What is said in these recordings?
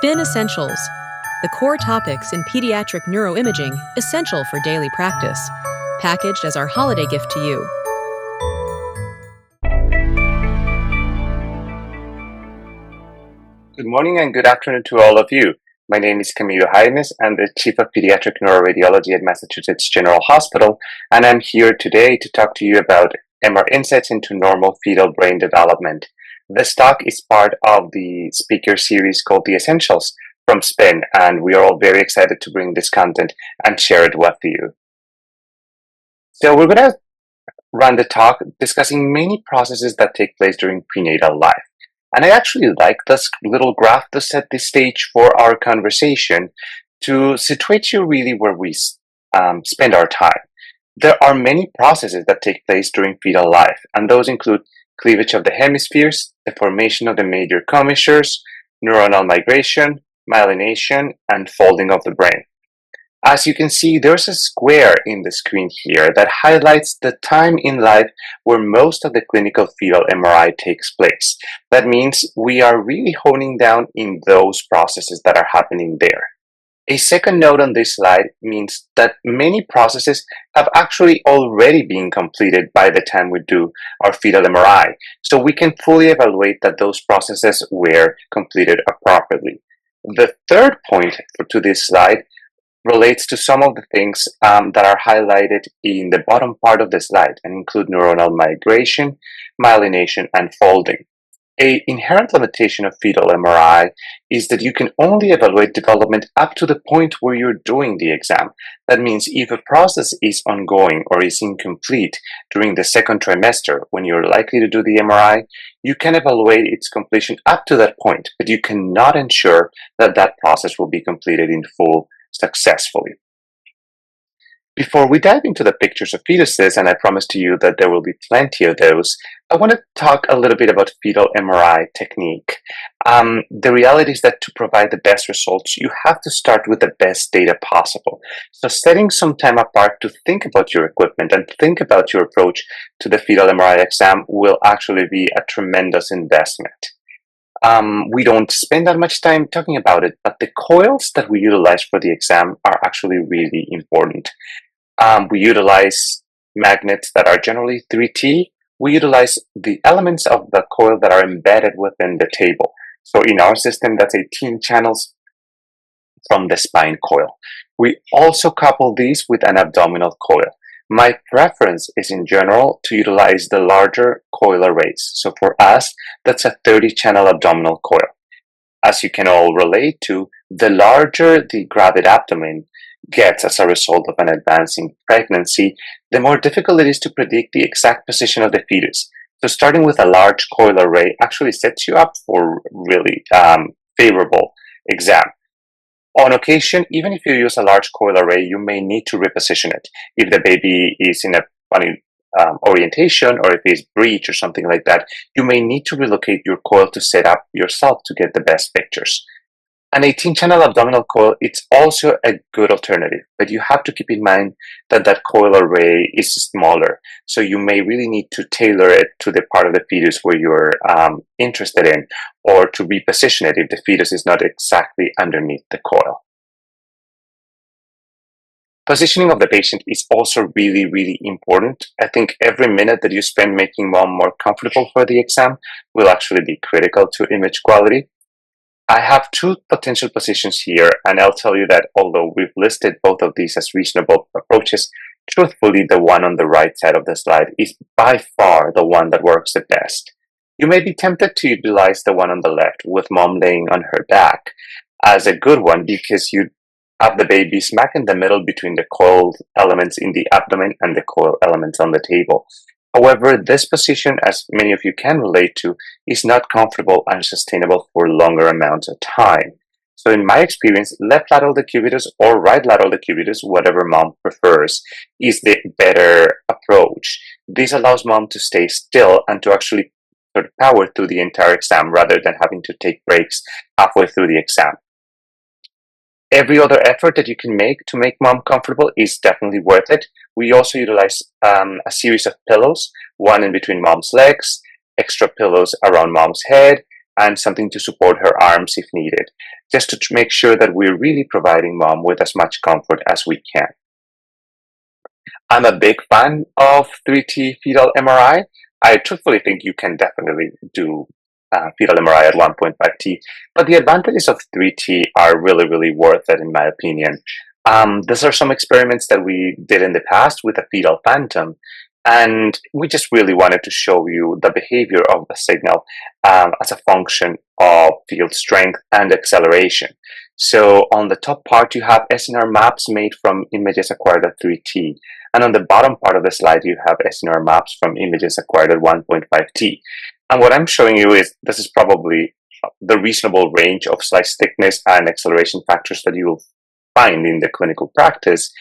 SPIN Essentials, the core topics in pediatric neuroimaging essential for daily practice, packaged as our holiday gift to you. Good morning and good afternoon to all of you. My name is Camilo Jaimes. I'm the Chief of Pediatric Neuroradiology at Massachusetts General Hospital, and I'm here today to talk to you about MR insights into normal fetal brain development. This talk is part of the speaker series called The Essentials from SPIN, and we are all very excited to bring this content and share it with you. So we're going to run the talk discussing many processes that take place during prenatal life. And I actually like this little graph to set the stage for our conversation to situate you really where we spend our time. There are many processes that take place during fetal life, and those include cleavage of the hemispheres, the formation of the major commissures, neuronal migration, myelination, and folding of the brain. As you can see, there's a square in the screen here that highlights the time in life where most of the clinical fetal MRI takes place. That means we are really honing down in those processes that are happening there. A second note on this slide means that many processes have actually already been completed by the time we do our fetal MRI, so we can fully evaluate that those processes were completed appropriately. The third point to this slide relates to some of the things that are highlighted in the bottom part of the slide and include neuronal migration, myelination, and folding. An inherent limitation of fetal MRI is that you can only evaluate development up to the point where you're doing the exam. That means if a process is ongoing or is incomplete during the second trimester when you're likely to do the MRI, you can evaluate its completion up to that point, but you cannot ensure that that process will be completed in full successfully. Before we dive into the pictures of fetuses, and I promise to you that there will be plenty of those, I want to talk a little bit about fetal MRI technique. The reality is that to provide the best results, you have to start with the best data possible. So setting some time apart to think about your equipment and think about your approach to the fetal MRI exam will actually be a tremendous investment. We don't spend that much time talking about it, but the coils that we utilize for the exam are actually really important. We utilize magnets that are generally 3T. We utilize the elements of the coil that are embedded within the table. So in our system, that's 18 channels from the spine coil. We also couple these with an abdominal coil. My preference is in general to utilize the larger coil arrays. So for us, that's a 30-channel abdominal coil. As you can all relate to, the larger the gravid abdomen gets as a result of an advancing pregnancy, the more difficult it is to predict the exact position of the fetus. So starting with a large coil array actually sets you up for really favorable exam. On occasion, even if you use a large coil array, you may need to reposition it. If the baby is in a funny orientation or if it's breech or something like that, you may need to relocate your coil to set up yourself to get the best pictures. An 18-channel abdominal coil, it's also a good alternative, but you have to keep in mind that that coil array is smaller, so you may really need to tailor it to the part of the fetus where you're interested in, or to reposition it if the fetus is not exactly underneath the coil. Positioning of the patient is also really, really important. I think every minute that you spend making mom more comfortable for the exam will actually be critical to image quality. I have two potential positions here, and I'll tell you that although we've listed both of these as reasonable approaches, truthfully, the one on the right side of the slide is by far the one that works the best. You may be tempted to utilize the one on the left with mom laying on her back as a good one because you have the baby smack in the middle between the coiled elements in the abdomen and the coiled elements on the table. However, this position, as many of you can relate to, is not comfortable and sustainable for longer amounts of time. So in my experience, left lateral decubitus or right lateral decubitus, whatever mom prefers, is the better approach. This allows mom to stay still and to actually sort of power through the entire exam rather than having to take breaks halfway through the exam. Every other effort that you can make to make mom comfortable is definitely worth it. We also utilize a series of pillows, one in between mom's legs, extra pillows around mom's head, and something to support her arms if needed, just to make sure that we're really providing mom with as much comfort as we can. I'm a big fan of 3T fetal MRI. I truthfully think you can definitely do fetal MRI at 1.5T, but the advantages of 3T are really, really worth it, in my opinion. These are some experiments that we did in the past with a fetal phantom, and we just really wanted to show you the behavior of the signal as a function of field strength and acceleration. So on the top part, you have SNR maps made from images acquired at 3T. And on the bottom part of the slide, you have SNR maps from images acquired at 1.5T. And what I'm showing you is this is probably the reasonable range of slice thickness and acceleration factors that you will find in the clinical practice.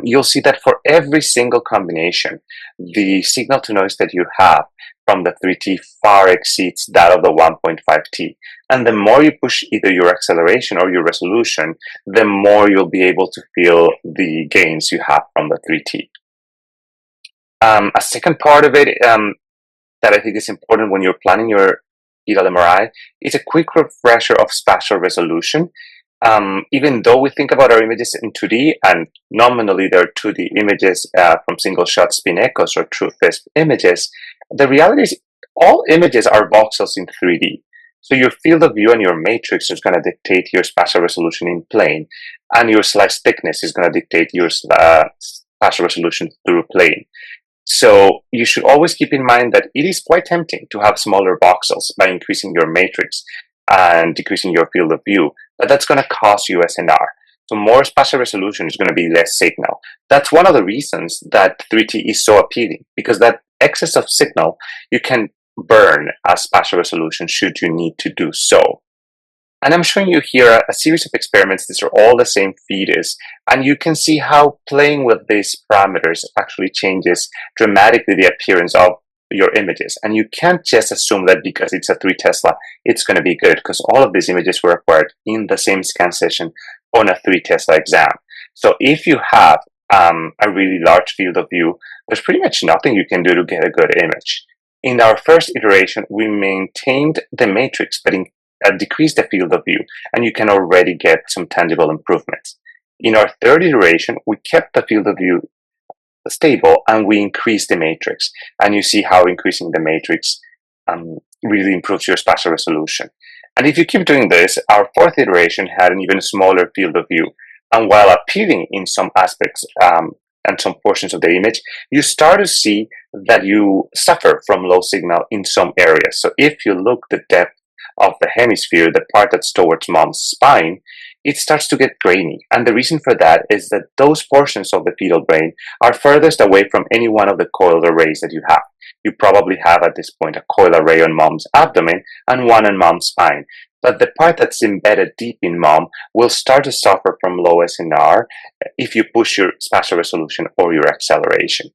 You'll see that for every single combination, the signal to noise that you have from the 3T far exceeds that of the 1.5T. And the more you push either your acceleration or your resolution, the more you'll be able to feel the gains you have from the 3T. A second part of it that I think is important when you're planning your fetal MRI is a quick refresher of spatial resolution. Even though we think about our images in 2D, and nominally they're 2D images from single-shot spin echoes or true FISP images, the reality is all images are voxels in 3D. So your field of view and your matrix is going to dictate your spatial resolution in plane, and your slice thickness is going to dictate your spatial resolution through plane. So you should always keep in mind that it is quite tempting to have smaller voxels by increasing your matrix and decreasing your field of view, but that's going to cost you SNR. So more spatial resolution is going to be less signal. That's one of the reasons that 3T is so appealing, because that excess of signal you can burn as spatial resolution should you need to do so. And I'm showing you here a series of experiments. These are all the same fetus, and you can see how playing with these parameters actually changes dramatically the appearance of your images. And you can't just assume that because it's a 3 Tesla, it's going to be good, because all of these images were acquired in the same scan session on a 3 Tesla exam. So if you have a really large field of view, there's pretty much nothing you can do to get a good image. In our first iteration, we maintained the matrix, but decreased the field of view, and you can already get some tangible improvements. In our third iteration, we kept the field of view stable and we increased the matrix, and you see how increasing the matrix really improves your spatial resolution. And if you keep doing this, our fourth iteration had an even smaller field of view, and while appealing in some aspects and some portions of the image, you start to see that you suffer from low signal in some areas. So if you look the depth of the hemisphere, the part that's towards mom's spine, it starts to get grainy. And the reason for that is that those portions of the fetal brain are furthest away from any one of the coiled arrays that you have. You probably have at this point a coil array on mom's abdomen and one on mom's spine. But the part that's embedded deep in mom will start to suffer from low SNR if you push your spatial resolution or your acceleration.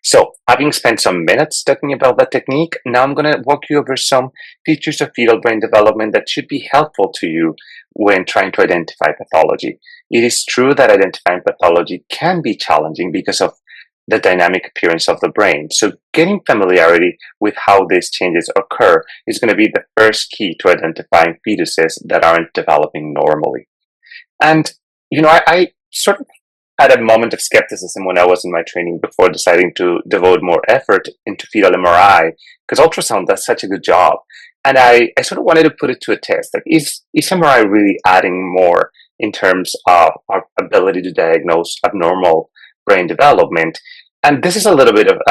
So, having spent some minutes talking about that technique, now I'm going to walk you over some features of fetal brain development that should be helpful to you when trying to identify pathology. It is true that identifying pathology can be challenging because of the dynamic appearance of the brain. So, getting familiarity with how these changes occur is going to be the first key to identifying fetuses that aren't developing normally. And, I sort of had a moment of skepticism when I was in my training before deciding to devote more effort into fetal MRI, because ultrasound does such a good job. And I sort of wanted to put it to a test. Like, is MRI really adding more in terms of our ability to diagnose abnormal brain development? And this is a little bit of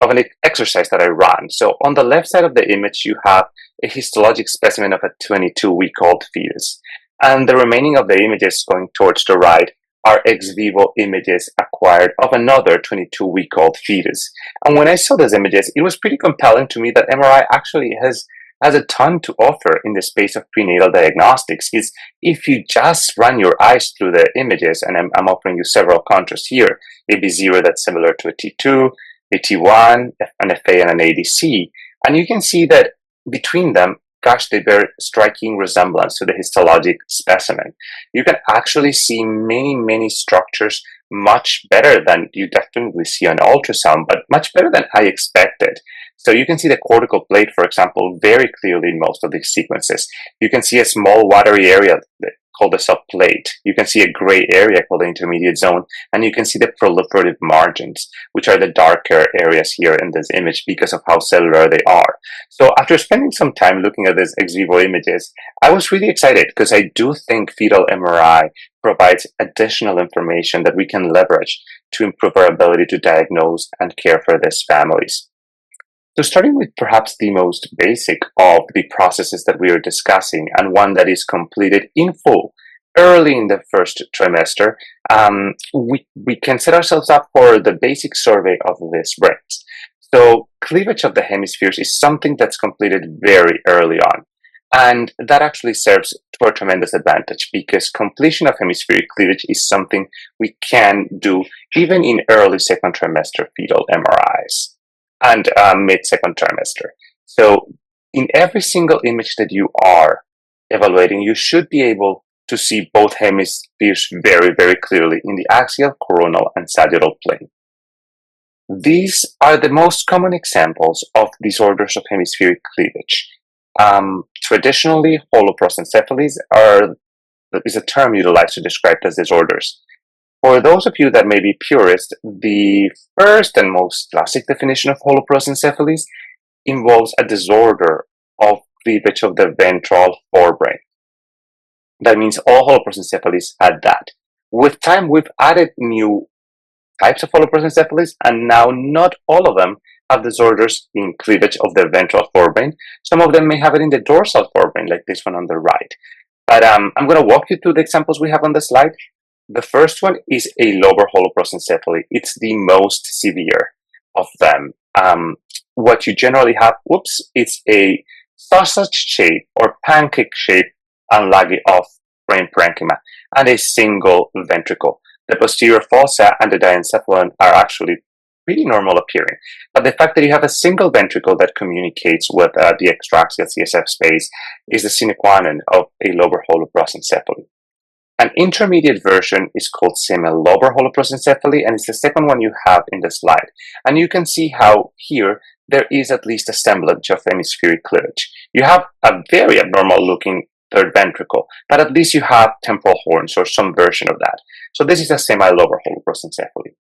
an exercise that I run. So on the left side of the image, you have a histologic specimen of a 22-week-old fetus. And the remaining of the images going towards the right are ex vivo images acquired of another 22-week-old fetus. And when I saw those images, it was pretty compelling to me that MRI actually has a ton to offer in the space of prenatal diagnostics. Is if you just run your eyes through the images, and I'm offering you several contrasts here, AB0 that's similar to a T2, a T1, an FA, and an ADC, and you can see that between them, gosh, they bear striking resemblance to the histologic specimen. You can actually see many, many structures much better than you definitely see on ultrasound, but much better than I expected. So you can see the cortical plate, for example, very clearly in most of these sequences. You can see a small watery area called the subplate. You can see a gray area called the intermediate zone, and you can see the proliferative margins, which are the darker areas here in this image because of how cellular they are. So after spending some time looking at these ex vivo images, I was really excited because I do think fetal MRI provides additional information that we can leverage to improve our ability to diagnose and care for these families. So starting with perhaps the most basic of the processes that we are discussing, and one that is completed in full early in the first trimester, we can set ourselves up for the basic survey of these brains. So cleavage of the hemispheres is something that's completed very early on. And that actually serves to our tremendous advantage because completion of hemispheric cleavage is something we can do even in early second trimester fetal MRIs and mid-second trimester. So in every single image that you are evaluating, you should be able to see both hemispheres very, very clearly in the axial, coronal, and sagittal plane. These are the most common examples of disorders of hemispheric cleavage. Traditionally, holoprosencephalies is a term utilized to describe these disorders. For those of you that may be purist, the first and most classic definition of holoprosencephalies involves a disorder of cleavage of the ventral forebrain. That means all holoprosencephalies had that. With time, we've added new types of holoprosencephalies, and now not all of them have disorders in cleavage of the ventral forebrain. Some of them may have it in the dorsal forebrain, like this one on the right. But I'm going to walk you through the examples we have on the slide. The first one is a lobar holoprosencephaly. It's the most severe of them. What you generally have, it's a sausage shape or pancake shape unlagi of brain parenchyma and a single ventricle. The posterior fossa and the diencephalon are actually pretty normal appearing. But the fact that you have a single ventricle that communicates with the extra-axial CSF space is the sine qua non of a lobar holoprosencephaly. An intermediate version is called semi-lobar holoprosencephaly, and it's the second one you have in the slide. And you can see how here there is at least a semblance of hemispheric cleavage. You have a very abnormal looking third ventricle, but at least you have temporal horns or some version of that. So this is a semi-lobar holoprosencephaly.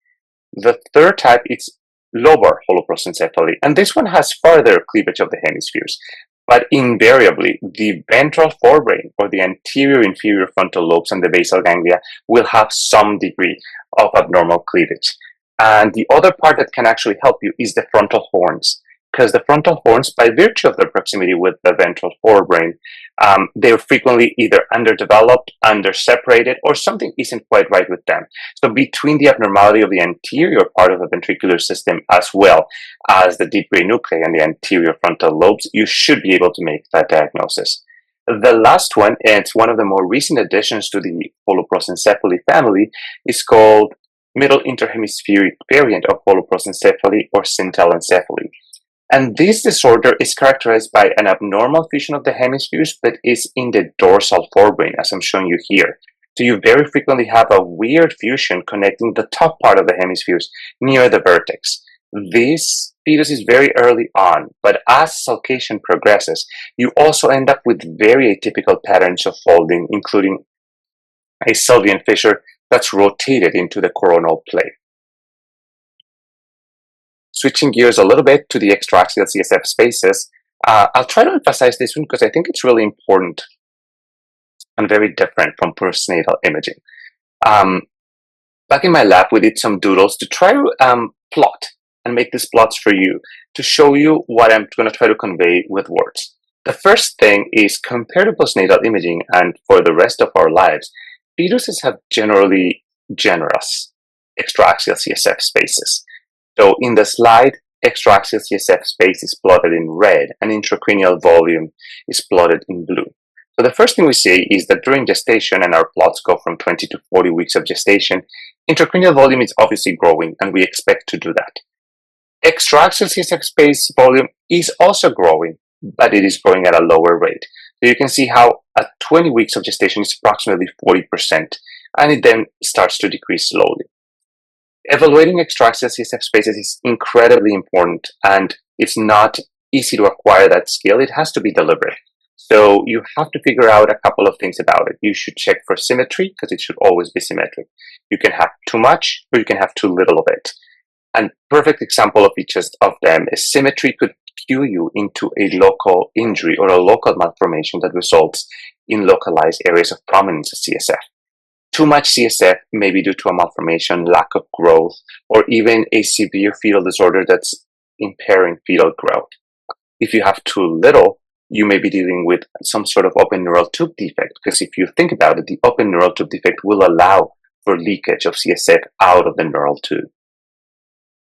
The third type is lobar holoprosencephaly, and this one has further cleavage of the hemispheres. But invariably, the ventral forebrain or the anterior inferior frontal lobes and the basal ganglia will have some degree of abnormal cleavage. And the other part that can actually help you is the frontal horns, because the frontal horns, by virtue of their proximity with the ventral forebrain, they're frequently either underdeveloped, under-separated, or something isn't quite right with them. So between the abnormality of the anterior part of the ventricular system as well as the deep gray nuclei and the anterior frontal lobes, you should be able to make that diagnosis. The last one, and it's one of the more recent additions to the holoprosencephaly family, is called middle interhemispheric variant of holoprosencephaly or Telencephalic. And this disorder is characterized by an abnormal fusion of the hemispheres that is in the dorsal forebrain, as I'm showing you here. So you very frequently have a weird fusion connecting the top part of the hemispheres near the vertex. This fetus is very early on, but as sulcation progresses, you also end up with very atypical patterns of folding, including a Sylvian fissure that's rotated into the coronal plane. Switching gears a little bit to the extra-axial CSF spaces, I'll try to emphasize this one because I think it's really important and very different from postnatal imaging. Back in my lab, we did some doodles to try to plot and make these plots for you to show you what I'm going to try to convey with words. The first thing is compared to postnatal imaging and for the rest of our lives, fetuses have generally generous extra-axial CSF spaces. So in the slide, extra-axial CSF space is plotted in red and intracranial volume is plotted in blue. So the first thing we see is that during gestation, and our plots go from 20 to 40 weeks of gestation, intracranial volume is obviously growing, and we expect to do that. Extra-axial CSF space volume is also growing, but it is growing at a lower rate. So you can see how at 20 weeks of gestation is approximately 40%, and it then starts to decrease slowly. Evaluating extra-axial CSF spaces is incredibly important, and it's not easy to acquire that skill. It has to be deliberate. So you have to figure out a couple of things about it. You should check for symmetry, because it should always be symmetric. You can have too much, or you can have too little of it. And perfect example of each of them is symmetry could cue you into a local injury or a local malformation that results in localized areas of prominence of CSF. Too much CSF may be due to a malformation, lack of growth, or even a severe fetal disorder that's impairing fetal growth. If you have too little, you may be dealing with some sort of open neural tube defect, because if you think about it, the open neural tube defect will allow for leakage of CSF out of the neural tube.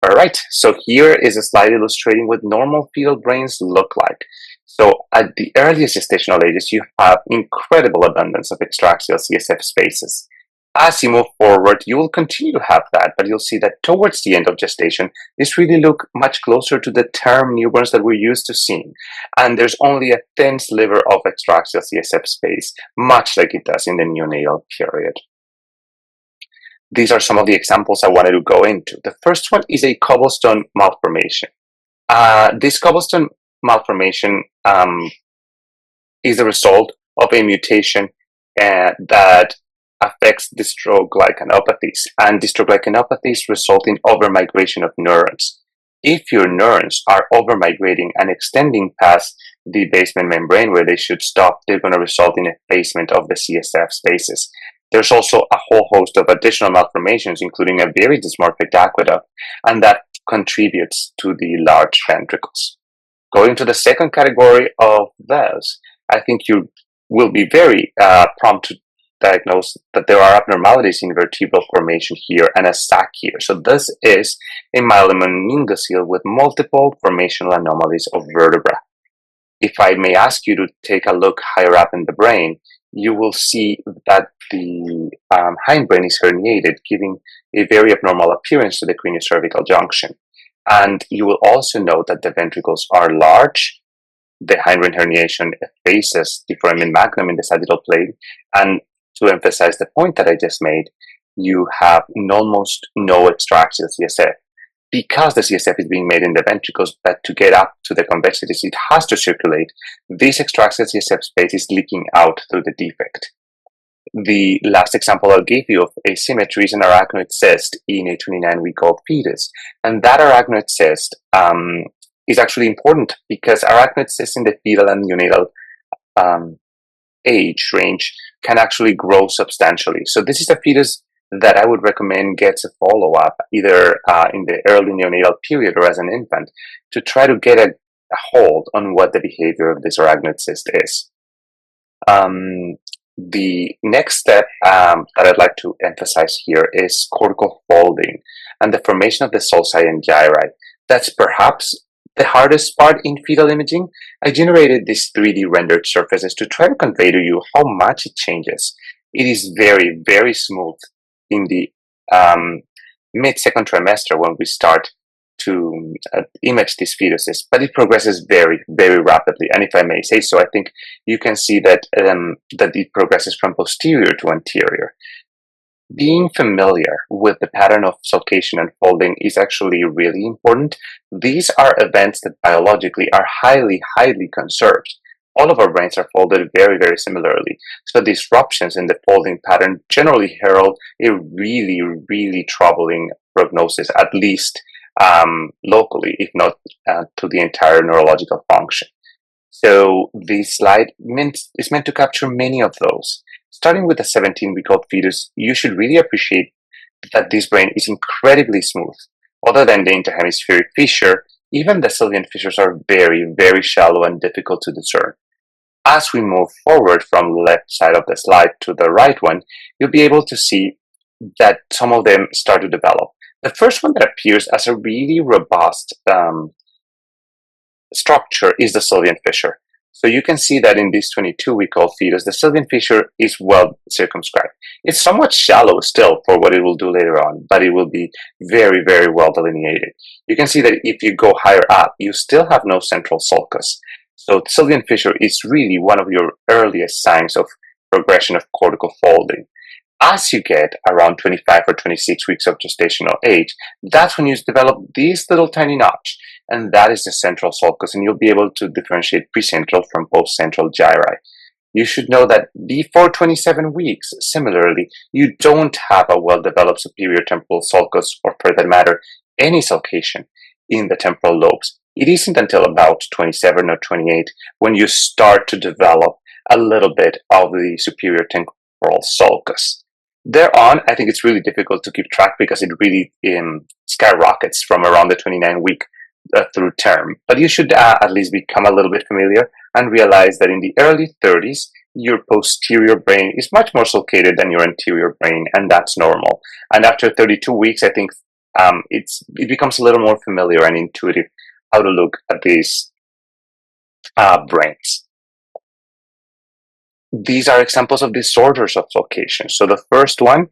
All right, so here is a slide illustrating what normal fetal brains look like. So at the earliest gestational ages, you have incredible abundance of extra-axial CSF spaces. As you move forward, you will continue to have that, but you'll see that towards the end of gestation, this really look much closer to the term newborns that we're used to seeing. And there's only a thin sliver of extra-axial CSF space, much like it does in the neonatal period. These are some of the examples I wanted to go into. The first one is a cobblestone malformation. This cobblestone malformation is the result of a mutation that affects dystroglycanopathies, and dystroglycanopathies result in overmigration of neurons. If your neurons are overmigrating and extending past the basement membrane where they should stop, they're going to result in effacement of the CSF spaces. There's also a whole host of additional malformations, including a very dysmorphic aqueduct, and that contributes to the large ventricles. Going to the second category of those, I think you will be very prompt to diagnose that there are abnormalities in vertebral formation here and a sac here. So this is a myelomeningocele with multiple formational anomalies of vertebra. If I may ask you to take a look higher up in the brain, you will see that the hindbrain is herniated, giving a very abnormal appearance to the craniocervical junction. And you will also note that the ventricles are large. The hindbrain herniation effaces the foramen magnum in the sagittal plane. And to emphasize the point that I just made, you have almost no extra-axial CSF. Because the CSF is being made in the ventricles, but to get up to the convexities, it has to circulate. This extra-axial CSF space is leaking out through the defect. The last example I'll give you of asymmetry is an arachnoid cyst in a 29-week-old fetus. And that arachnoid cyst is actually important because arachnoid cysts in the fetal and neonatal age range can actually grow substantially. So this is a fetus that I would recommend gets a follow-up either in the early neonatal period or as an infant to try to get a hold on what the behavior of this arachnoid cyst is. The next step that I'd like to emphasize here is cortical folding and the formation of the sulci and gyri. That's perhaps the hardest part in fetal imaging. I generated these 3D rendered surfaces to try to convey to you how much it changes. It is very, very smooth in the mid-second trimester when we start to image these fetuses, but it progresses very, very rapidly. And if I may say so, I think you can see that that it progresses from posterior to anterior. Being familiar with the pattern of sulcation and folding is actually really important. These are events that biologically are highly, highly conserved. All of our brains are folded very, very similarly. So disruptions in the folding pattern generally herald a really, really troubling prognosis, at least locally, if not to the entire neurological function. So this slide is meant to capture many of those. Starting with a 17-week-old fetus, you should really appreciate that this brain is incredibly smooth. Other than the interhemispheric fissure, even the sylvian fissures are very, very shallow and difficult to discern. As we move forward from the left side of the slide to the right one, you'll be able to see that some of them start to develop. The first one that appears as a really robust structure is the sylvian fissure. So you can see that in this 22-week-old fetus, the sylvian fissure is well circumscribed. It's somewhat shallow still for what it will do later on, but it will be very, very well delineated. You can see that if you go higher up, you still have no central sulcus. So sylvian fissure is really one of your earliest signs of progression of cortical folding. As you get around 25 or 26 weeks of gestational age, that's when you develop this little tiny notch, and that is the central sulcus, and you'll be able to differentiate precentral from post-central gyri. You should know that before 27 weeks, similarly, you don't have a well-developed superior temporal sulcus, or for that matter, any sulcation in the temporal lobes. It isn't until about 27 or 28 when you start to develop a little bit of the superior temporal sulcus. Thereon, I think it's really difficult to keep track because it really skyrockets from around the 29-week through term. But you should at least become a little bit familiar and realize that in the early 30s, your posterior brain is much more sulcated than your anterior brain, and that's normal. And after 32 weeks, I think it becomes a little more familiar and intuitive how to look at these brains. These are examples of disorders of sulcation. So the first one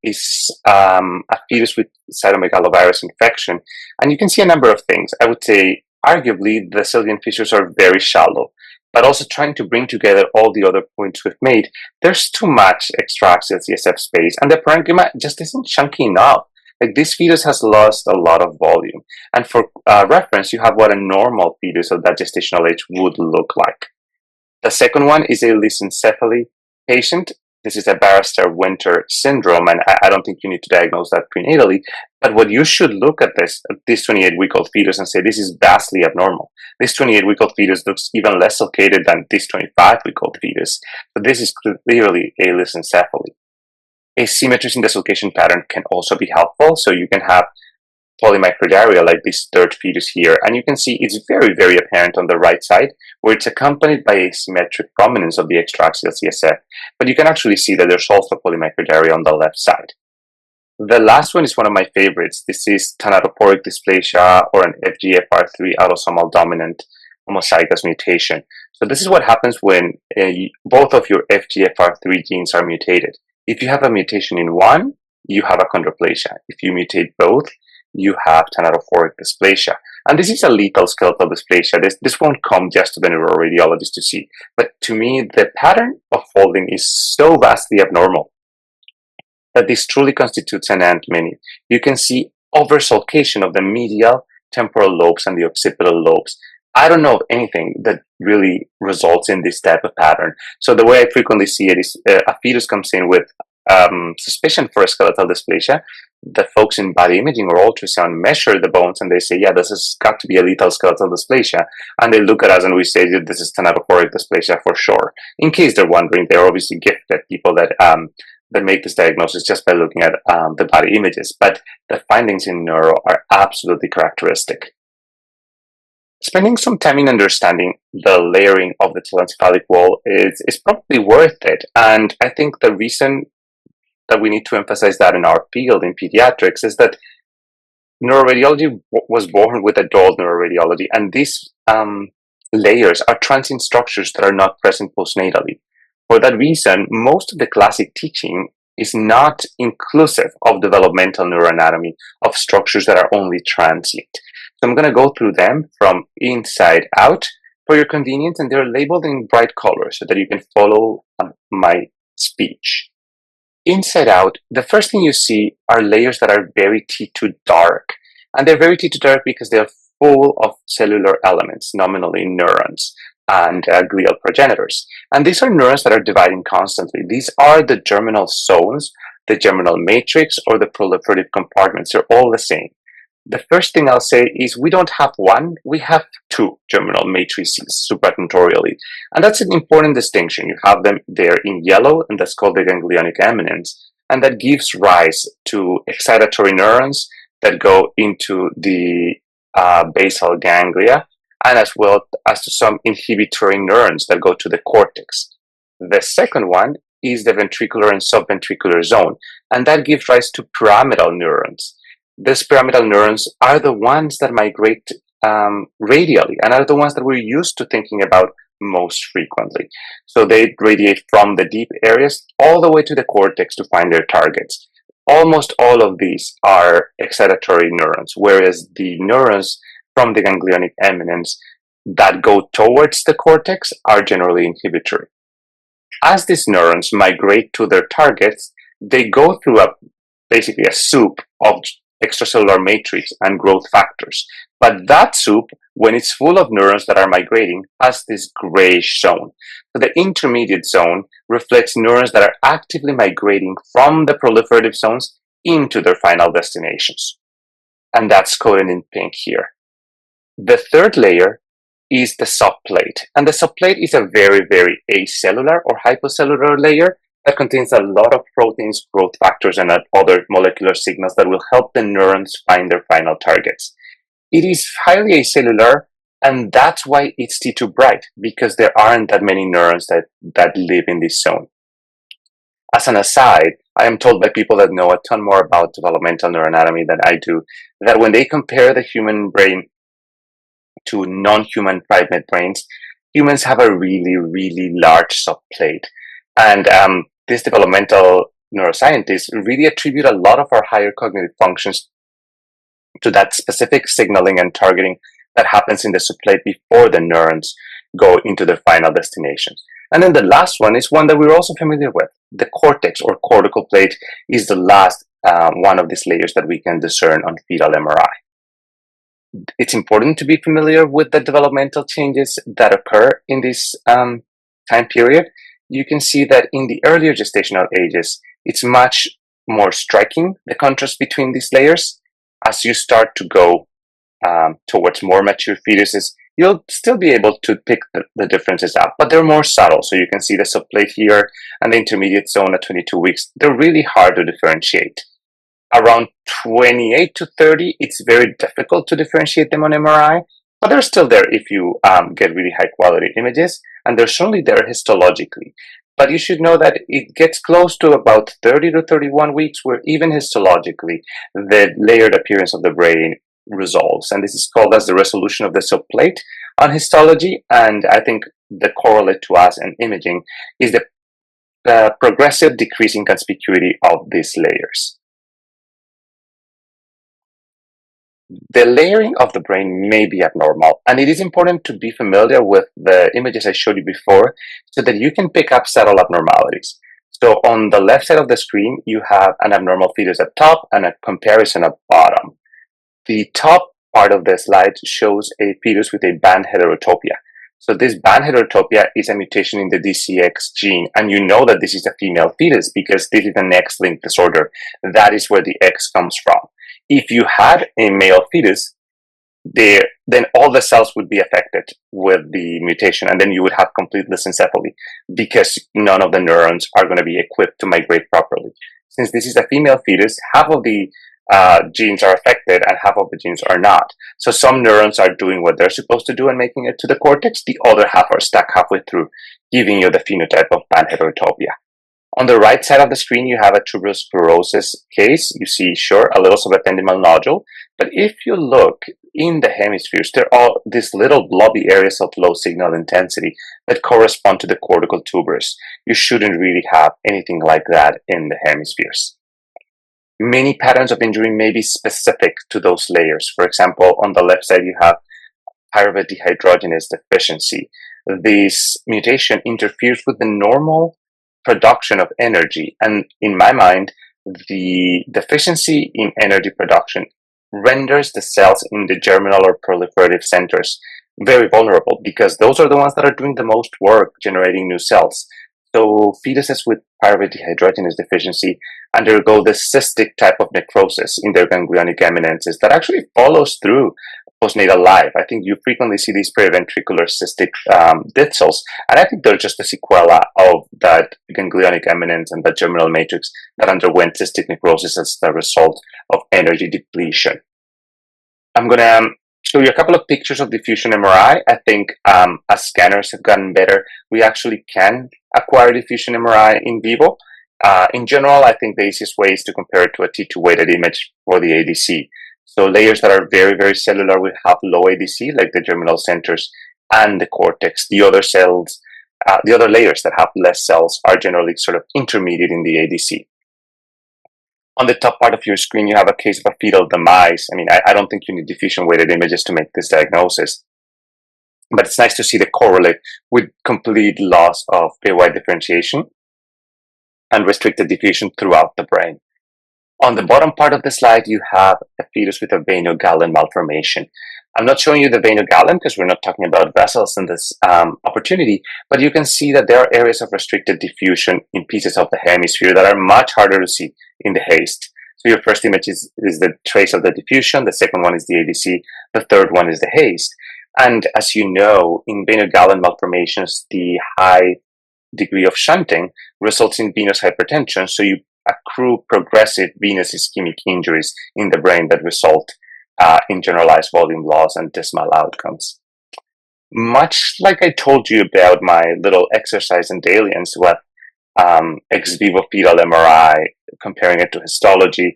is a fetus with cytomegalovirus infection. And you can see a number of things. I would say, arguably, the Sylvian fissures are very shallow. But also trying to bring together all the other points we've made, there's too much extra-axial CSF space, and the parenchyma just isn't chunky enough. Like, this fetus has lost a lot of volume. And for reference, you have what a normal fetus of that gestational age would look like. The second one is a Telencephalic patient. This is a Barraster-Winter syndrome, and I don't think you need to diagnose that prenatally. But what you should look at this 28-week-old fetus and say, this is vastly abnormal. This 28-week-old fetus looks even less sulcated than this 25-week-old fetus. So this is clearly a Telencephalic. Asymmetries in the sulcation pattern can also be helpful. So you can have polymicrogyria like this third fetus here, and you can see it's very, very apparent on the right side, where it's accompanied by asymmetric prominence of the extra-axial CSF, but you can actually see that there's also polymicrogyria on the left side. The last one is one of my favorites. This is thanatophoric dysplasia, or an FGFR3 autosomal dominant homozygous mutation. So this is what happens when both of your FGFR3 genes are mutated. If you have a mutation in one, you have achondroplasia. If you mutate both, you have thanatophoric dysplasia. And this is a lethal skeletal dysplasia. This won't come just to the neuroradiologist to see. But to me, the pattern of folding is so vastly abnormal that this truly constitutes an ant mini. You can see oversulcation of the medial temporal lobes and the occipital lobes. I don't know of anything that really results in this type of pattern. So the way I frequently see it is a fetus comes in with suspicion for a skeletal dysplasia. The folks in body imaging or ultrasound measure the bones and they say, yeah, this has got to be a lethal skeletal dysplasia. And they look at us and we say that this is thanatophoric dysplasia for sure. In case they're wondering, they're obviously gifted people that make this diagnosis just by looking at the body images. But the findings in neuro are absolutely characteristic. Spending some time in understanding the layering of the telencephalic wall is probably worth it. And I think the reason that we need to emphasize that in our field in pediatrics is that neuroradiology was born with adult neuroradiology, and these layers are transient structures that are not present postnatally. For that reason, most of the classic teaching is not inclusive of developmental neuroanatomy of structures that are only transient. So I'm going to go through them from inside out for your convenience, and they're labeled in bright colors so that you can follow my speech. Inside out, the first thing you see are layers that are very T2 dark. And they're very T2 dark because they're full of cellular elements, nominally neurons and glial progenitors. And these are neurons that are dividing constantly. These are the germinal zones, the germinal matrix, or the proliferative compartments. They're all the same. The first thing I'll say is we don't have one, we have two germinal matrices supratentorially. And that's an important distinction. You have them there in yellow, and that's called the ganglionic eminence. And that gives rise to excitatory neurons that go into the basal ganglia, and as well as to some inhibitory neurons that go to the cortex. The second one is the ventricular and subventricular zone, and that gives rise to pyramidal neurons. These pyramidal neurons are the ones that migrate radially and are the ones that we're used to thinking about most frequently. So they radiate from the deep areas all the way to the cortex to find their targets. Almost all of these are excitatory neurons, whereas the neurons from the ganglionic eminence that go towards the cortex are generally inhibitory. As these neurons migrate to their targets, they go through basically a soup of extracellular matrix and growth factors. But that soup, when it's full of neurons that are migrating, has this grayish zone. So the intermediate zone reflects neurons that are actively migrating from the proliferative zones into their final destinations. And that's coded in pink here. The third layer is the subplate. And the subplate is a very, very acellular or hypocellular layer that contains a lot of proteins, growth factors, and other molecular signals that will help the neurons find their final targets. It is highly acellular, and that's why it's T2 bright, because there aren't that many neurons that live in this zone. As an aside, I am told by people that know a ton more about developmental neuroanatomy than I do, that when they compare the human brain to non-human primate brains, humans have a really, really large subplate. And these developmental neuroscientists really attribute a lot of our higher cognitive functions to that specific signaling and targeting that happens in the subplate before the neurons go into their final destinations. And then the last one is one that we're also familiar with. The cortex or cortical plate is the last one of these layers that we can discern on fetal MRI. It's important to be familiar with the developmental changes that occur in this time period. You can see that in the earlier gestational ages, it's much more striking, the contrast between these layers. As you start to go towards more mature fetuses, you'll still be able to pick the differences out, but they're more subtle. So you can see the subplate here and the intermediate zone at 22 weeks. They're really hard to differentiate. Around 28 to 30, it's very difficult to differentiate them on MRI, but they're still there if you get really high quality images, and they're certainly there histologically. But you should know that it gets close to about 30 to 31 weeks where even histologically, the layered appearance of the brain resolves. And this is called as the resolution of the subplate on histology. And I think the correlate to us and imaging is the progressive decreasing conspicuity of these layers. The layering of the brain may be abnormal, and it is important to be familiar with the images I showed you before so that you can pick up subtle abnormalities. So on the left side of the screen, you have an abnormal fetus at top and a comparison at bottom. The top part of the slide shows a fetus with a band heterotopia. So this band heterotopia is a mutation in the DCX gene, and you know that this is a female fetus because this is an X-linked disorder. That is where the X comes from. If you had a male fetus, then all the cells would be affected with the mutation, and then you would have complete Telencephalic because none of the neurons are going to be equipped to migrate properly. Since this is a female fetus, half of the genes are affected and half of the genes are not. So some neurons are doing what they're supposed to do and making it to the cortex. The other half are stuck halfway through, giving you the phenotype of band heterotopia. On the right side of the screen, you have a tuberous sclerosis case. You see, sure, a little subependymal nodule. But if you look in the hemispheres, there are these little blobby areas of low signal intensity that correspond to the cortical tuberous. You shouldn't really have anything like that in the hemispheres. Many patterns of injury may be specific to those layers. For example, on the left side, you have pyruvate dehydrogenase deficiency. This mutation interferes with the normal production of energy, and in my mind, the deficiency in energy production renders the cells in the germinal or proliferative centers very vulnerable because those are the ones that are doing the most work generating new cells. So fetuses with pyruvate dehydrogenase deficiency undergo the cystic type of necrosis in their ganglionic eminences that actually follows through postnatal life. I think you frequently see these periventricular cystic dystals, and I think they're just a sequela of that ganglionic eminence and the germinal matrix that underwent cystic necrosis as the result of energy depletion. I'm going to show you a couple of pictures of diffusion MRI. I think as scanners have gotten better, we actually can acquire diffusion MRI in vivo. In general, I think the easiest way is to compare it to a T2 weighted image for the ADC. So layers that are very, very cellular will have low ADC, like the germinal centers and the cortex. The other cells, the other layers that have less cells are generally sort of intermediate in the ADC. On the top part of your screen, you have a case of a fetal demise. I mean, I don't think you need diffusion weighted images to make this diagnosis. But it's nice to see the correlate with complete loss of pairwise differentiation and restricted diffusion throughout the brain. On the bottom part of the slide, you have a fetus with a veno-gallon malformation. I'm not showing you the veno-gallon because we're not talking about vessels in this opportunity, but you can see that there are areas of restricted diffusion in pieces of the hemisphere that are much harder to see in the haste. So your first image is the trace of the diffusion, the second one is the ABC, the third one is the haste. And as you know, in veno-gallon malformations, the high degree of shunting results in venous hypertension, so you accrue progressive venous ischemic injuries in the brain that result in generalized volume loss and dismal outcomes. Much like I told you about my little exercise in Dalians with ex vivo fetal MRI, comparing it to histology,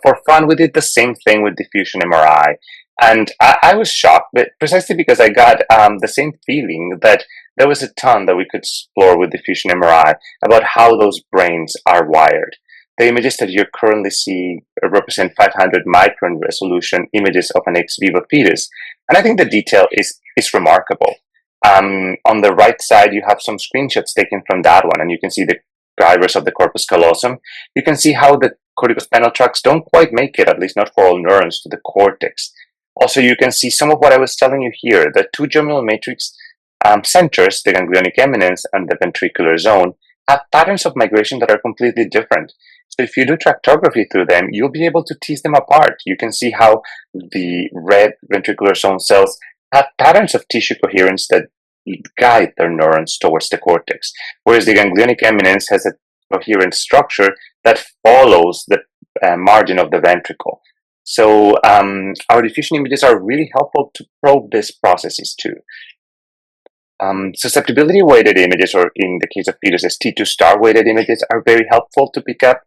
for fun we did the same thing with diffusion MRI. And I was shocked, but precisely because I got the same feeling that there was a ton that we could explore with diffusion MRI about how those brains are wired. The images that you're currently seeing represent 500 micron resolution images of an ex vivo fetus. And I think the detail is remarkable. On the right side, you have some screenshots taken from that one, and you can see the drivers of the corpus callosum. You can see how the corticospinal tracts don't quite make it, at least not for all neurons, to the cortex. Also, you can see some of what I was telling you here. The two germinal matrix centers, the ganglionic eminence and the ventricular zone, have patterns of migration that are completely different. So if you do tractography through them, you'll be able to tease them apart. You can see how the red ventricular zone cells have patterns of tissue coherence that guide their neurons towards the cortex, whereas the ganglionic eminence has a coherent structure that follows the margin of the ventricle. So our diffusion images are really helpful to probe these processes too. Susceptibility weighted images, or in the case of fetuses, T2 star weighted images, are very helpful to pick up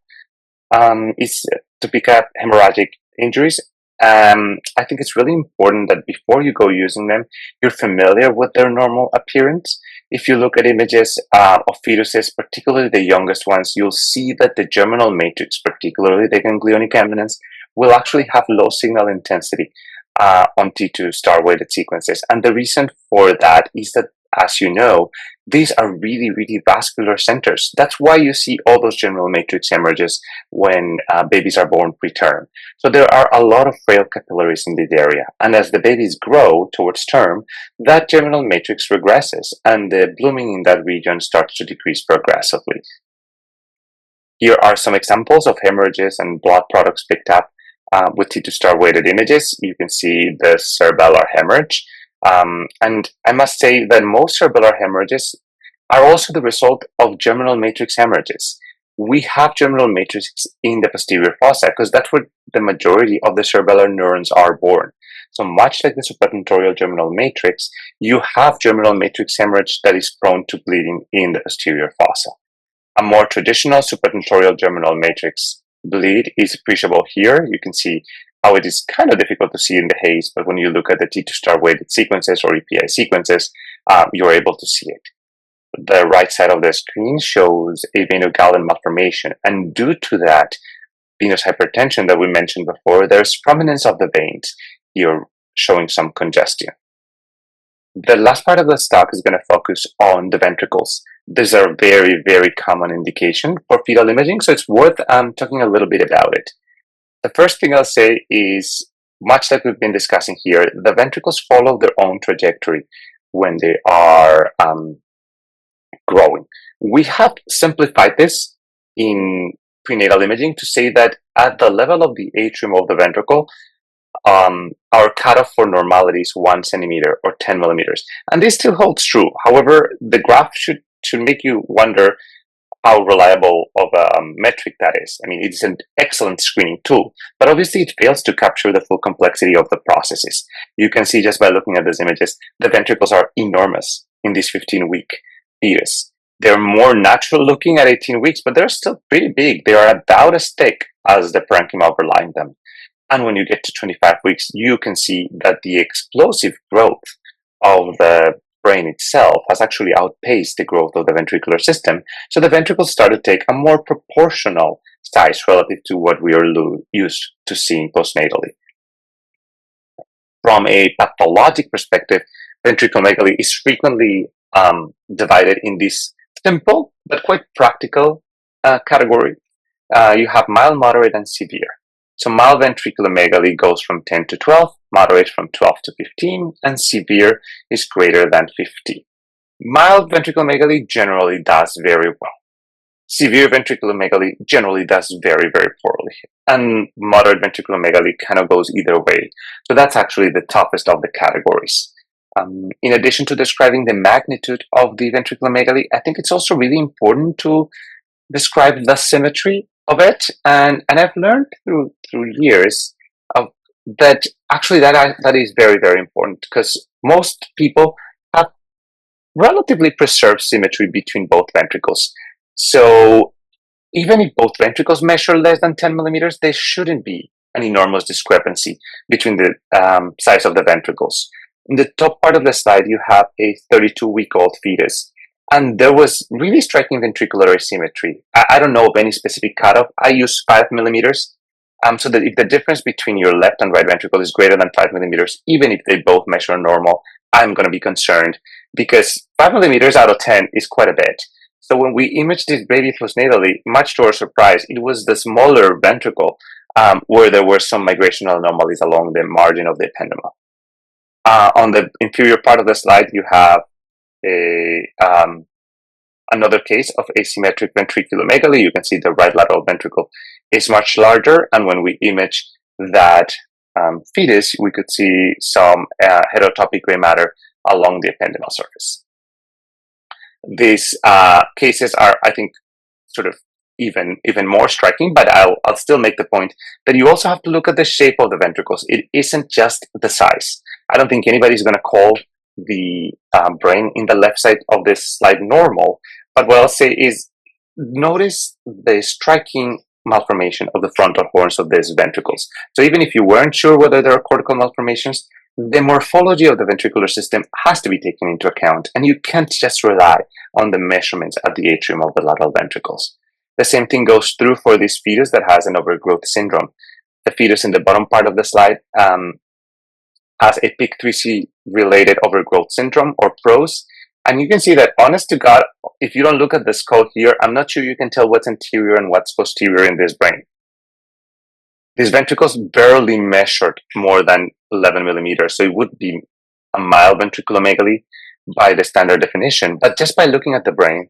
hemorrhagic injuries. I think it's really important that before you go using them, you're familiar with their normal appearance. If you look at images of fetuses, particularly the youngest ones, you'll see that the germinal matrix, particularly the ganglionic eminence, will actually have low signal intensity on T2 star weighted sequences. And the reason for that is that, as you know, these are really, really vascular centers. That's why you see all those germinal matrix hemorrhages when babies are born preterm. So there are a lot of frail capillaries in this area. And as the babies grow towards term, that germinal matrix regresses and the blooming in that region starts to decrease progressively. Here are some examples of hemorrhages and blood products picked up with T2 star weighted images. You can see the cerebellar hemorrhage. And I must say that most cerebellar hemorrhages are also the result of germinal matrix hemorrhages. We have germinal matrix in the posterior fossa because that's where the majority of the cerebellar neurons are born. So much like the supratentorial germinal matrix, you have germinal matrix hemorrhage that is prone to bleeding in the posterior fossa. A more traditional supratentorial germinal matrix bleed is appreciable here. You can see how it is kind of difficult to see in the haze, but when you look at the T2 star weighted sequences or EPI sequences, you're able to see it. The right side of the screen shows a veno-gallon malformation, and due to that venous hypertension that we mentioned before, there's prominence of the veins here showing some congestion. The last part of the talk is going to focus on the ventricles. These are a very, very common indication for fetal imaging, so it's worth talking a little bit about it. The first thing I'll say is, much like we've been discussing here, the ventricles follow their own trajectory when they are growing. We have simplified this in prenatal imaging to say that at the level of the atrium of the ventricle, our cutoff for normality is 1 centimeter or 10 millimeters. And this still holds true. However, the graph should make you wonder how reliable of a metric that is. I mean, it's an excellent screening tool, but obviously it fails to capture the full complexity of the processes. You can see just by looking at these images, the ventricles are enormous in this 15-week fetus. They're more natural looking at 18 weeks, but they're still pretty big. They are about as thick as the parenchyma overlying them. And when you get to 25 weeks, you can see that the explosive growth of the brain itself has actually outpaced the growth of the ventricular system. So the ventricles start to take a more proportional size relative to what we are used to seeing postnatally. From a pathologic perspective, ventriculomegaly is frequently divided in this simple but quite practical category. You have mild, moderate, and severe. So mild ventriculomegaly goes from 10 to 12, moderate from 12 to 15, and severe is greater than 50. Mild ventriculomegaly generally does very well. Severe ventriculomegaly generally does very, very poorly. And moderate ventriculomegaly kind of goes either way. So that's actually the toughest of the categories. In addition to describing the magnitude of the ventriculomegaly, I think it's also really important to describe the symmetry of it. And I've learned through years of that actually that is very, very important, because most people have relatively preserved symmetry between both ventricles. So even if both ventricles measure less than 10 millimeters, there shouldn't be an enormous discrepancy between the size of the ventricles. In the top part of the slide, you have a 32-week-old fetus, and there was really striking ventricular asymmetry. I don't know of any specific cutoff. I use 5 millimeters, so that if the difference between your left and right ventricle is greater than 5 millimeters, even if they both measure normal, I'm going to be concerned, because 5 millimeters out of 10 is quite a bit. So when we imaged this baby postnatally, much to our surprise, it was the smaller ventricle where there were some migrational anomalies along the margin of the ependymon. On the inferior part of the slide, you have another case of asymmetric ventriculomegaly. You can see the right lateral ventricle is much larger, and when we image that fetus, we could see some heterotopic gray matter along the ependymal surface. These cases are, I think, sort of even more striking, but I'll still make the point that you also have to look at the shape of the ventricles. It isn't just the size. I don't think anybody's going to call the brain in the left side of this slide normal, but what I'll say is notice the striking malformation of the frontal horns of these ventricles. So even if you weren't sure whether there are cortical malformations, the morphology of the ventricular system has to be taken into account, and you can't just rely on the measurements at the atrium of the lateral ventricles. The same thing goes through for this fetus that has an overgrowth syndrome. The fetus in the bottom part of the slide has a PIK3C related overgrowth syndrome, or PROS, and you can see that, honest to God, if you don't look at the skull here, I'm not sure you can tell what's anterior and what's posterior in this brain. These ventricles barely measured more than 11 millimeters, so it would be a mild ventriculomegaly by the standard definition. But just by looking at the brain,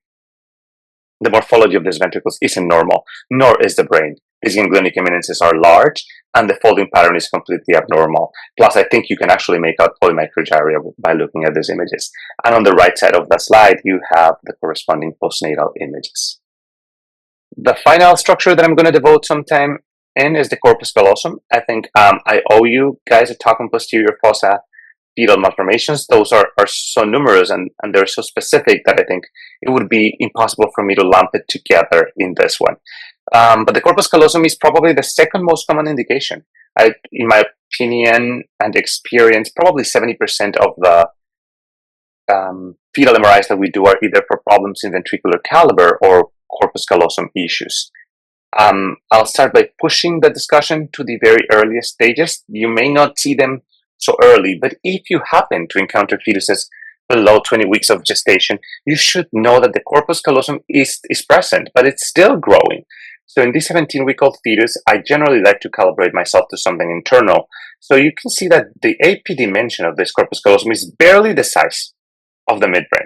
the morphology of these ventricles isn't normal, nor is the brain. These ganglionic eminences are large, and the folding pattern is completely abnormal. Plus, I think you can actually make out polymicrogyria by looking at these images. And on the right side of the slide, you have the corresponding postnatal images. The final structure that I'm going to devote some time in is the corpus callosum. I think I owe you guys a talk on posterior fossa fetal malformations. Those are so numerous and they're so specific that I think it would be impossible for me to lump it together in this one. But the corpus callosum is probably the second most common indication. In my opinion and experience, probably 70% of the fetal MRIs that we do are either for problems in ventricular caliber or corpus callosum issues. I'll start by pushing the discussion to the very earliest stages. You may not see them so early, but if you happen to encounter fetuses below 20 weeks of gestation, you should know that the corpus callosum is present, but it's still growing. So in this 17-week-old fetus, I generally like to calibrate myself to something internal. So you can see that the AP dimension of this corpus callosum is barely the size of the midbrain.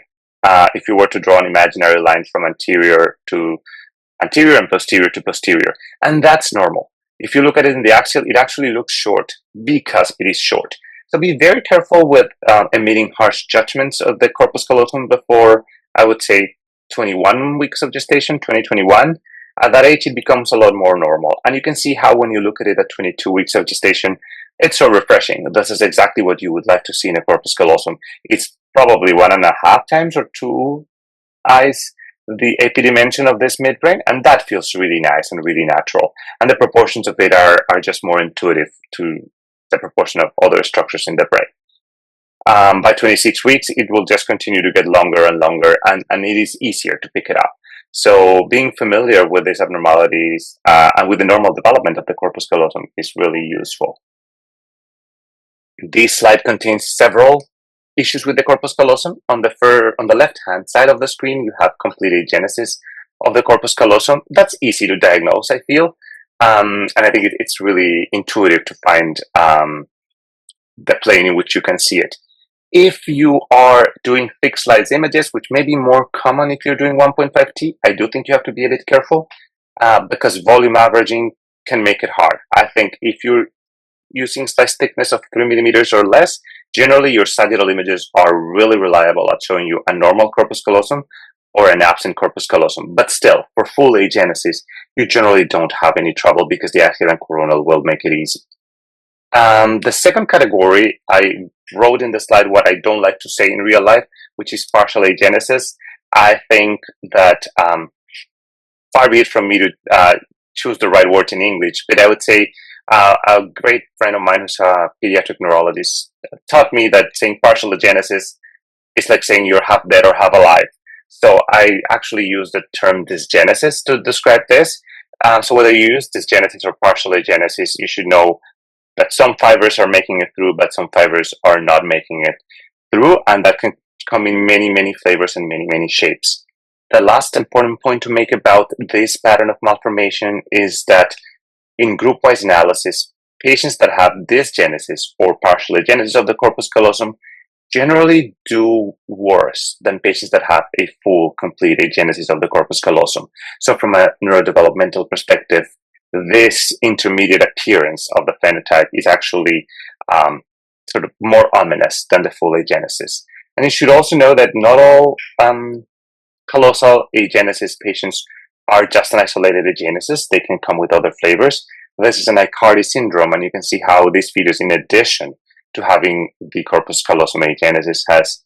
If you were to draw an imaginary line from anterior and posterior to posterior, and that's normal. If you look at it in the axial, it actually looks short because it is short. So be very careful with emitting harsh judgments of the corpus callosum before, I would say, 21 weeks of gestation, 2021. At that age, it becomes a lot more normal. And you can see how when you look at it at 22 weeks of gestation, it's so refreshing. This is exactly what you would like to see in a corpus callosum. It's probably 1.5 times or 2 eyes the AP dimension of this midbrain, and that feels really nice and really natural. And the proportions of it are just more intuitive to the proportion of other structures in the brain. By 26 weeks, it will just continue to get longer and longer, and it is easier to pick it up. So being familiar with these abnormalities and with the normal development of the corpus callosum is really useful. This slide contains several issues with the corpus callosum. On the left-hand side of the screen, you have complete agenesis of the corpus callosum. That's easy to diagnose, I feel. And I think it's really intuitive to find the plane in which you can see it. If you are doing fixed slice images, which may be more common if you're doing 1.5T, I do think you have to be a bit careful because volume averaging can make it hard. I think if you're using slice thickness of 3 millimeters or less, generally your sagittal images are really reliable at showing you a normal corpus callosum or an absent corpus callosum. But still, for full agenesis, you generally don't have any trouble because the axial and coronal will make it easy. The second category, I wrote in the slide what I don't like to say in real life, which is partial agenesis. I think that far be it from me to choose the right word in English, but I would say a great friend of mine who's a pediatric neurologist taught me that saying partial agenesis is like saying you're half dead or half alive. So I actually use the term dysgenesis to describe this. So whether you use dysgenesis or partial agenesis, you should know that some fibers are making it through, but some fibers are not making it through, and that can come in many, many flavors and many, many shapes. The last important point to make about this pattern of malformation is that in group-wise analysis, patients that have dysgenesis or partial agenesis of the corpus callosum generally do worse than patients that have a full, complete agenesis of the corpus callosum. So from a neurodevelopmental perspective, this intermediate appearance of the phenotype is actually sort of more ominous than the full agenesis. And you should also know that not all callosal agenesis patients are just an isolated agenesis. They can come with other flavors. This is an Aicardi syndrome, and you can see how this fetus, in addition to having the corpus callosum agenesis, has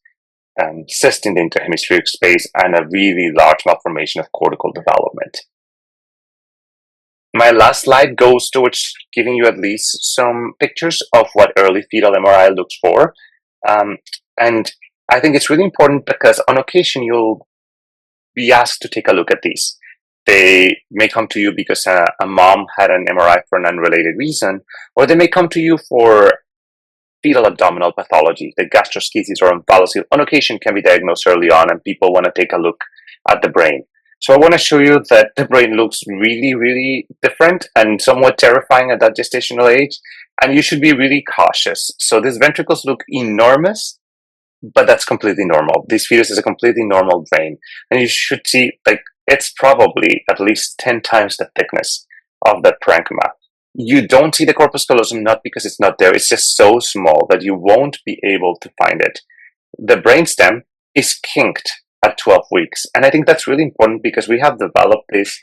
cyst in the interhemispheric space and a really large malformation of cortical development. My last slide goes towards giving you at least some pictures of what early fetal MRI looks for. And I think it's really important because on occasion you'll be asked to take a look at these. They may come to you because a mom had an MRI for an unrelated reason, or they may come to you for fetal abdominal pathology. The gastroschisis or omphalocele on occasion can be diagnosed early on, and people want to take a look at the brain. So I want to show you that the brain looks really, really different and somewhat terrifying at that gestational age, and you should be really cautious. So these ventricles look enormous, but that's completely normal. This fetus is a completely normal brain, and you should see, like, it's probably at least 10 times the thickness of that parenchyma. You don't see the corpus callosum not because it's not there, it's just so small that you won't be able to find it. The brainstem is kinked at 12 weeks. And I think that's really important because we have developed this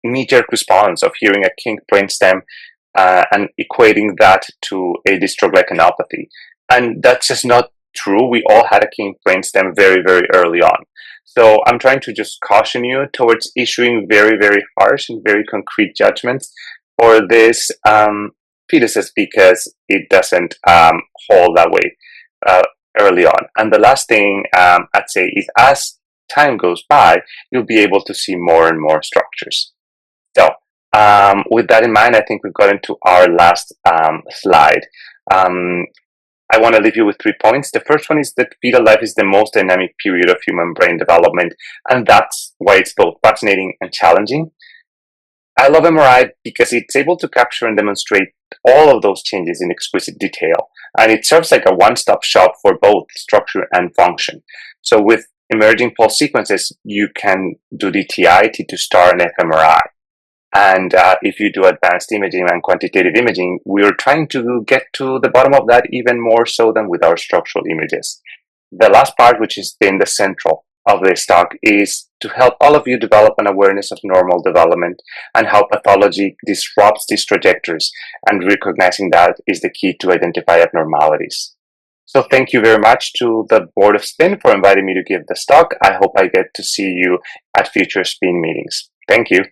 knee-jerk response of hearing a kinked brainstem and equating that to a dystroglycanopathy. And that's just not true. We all had a kinked brainstem very, very early on. So I'm trying to just caution you towards issuing very, very harsh and very concrete judgments for this fetuses because it doesn't hold that way early on. And the last thing I'd say is as time goes by, you'll be able to see more and more structures. So with that in mind, I think we've gotten to our last slide. I want to leave you with 3 points. The first one is that fetal life is the most dynamic period of human brain development, and that's why it's both fascinating and challenging. I love MRI because it's able to capture and demonstrate all of those changes in exquisite detail, and it serves like a one-stop shop for both structure and function. So with emerging pulse sequences, you can do the TI, T2-star, and fMRI. And if you do advanced imaging and quantitative imaging, we're trying to get to the bottom of that even more so than with our structural images. The last part, which has been the central of this talk, is to help all of you develop an awareness of normal development and how pathology disrupts these trajectories, and recognizing that is the key to identify abnormalities. So thank you very much to the board of SPIN for inviting me to give this talk. I hope I get to see you at future SPIN meetings. Thank you.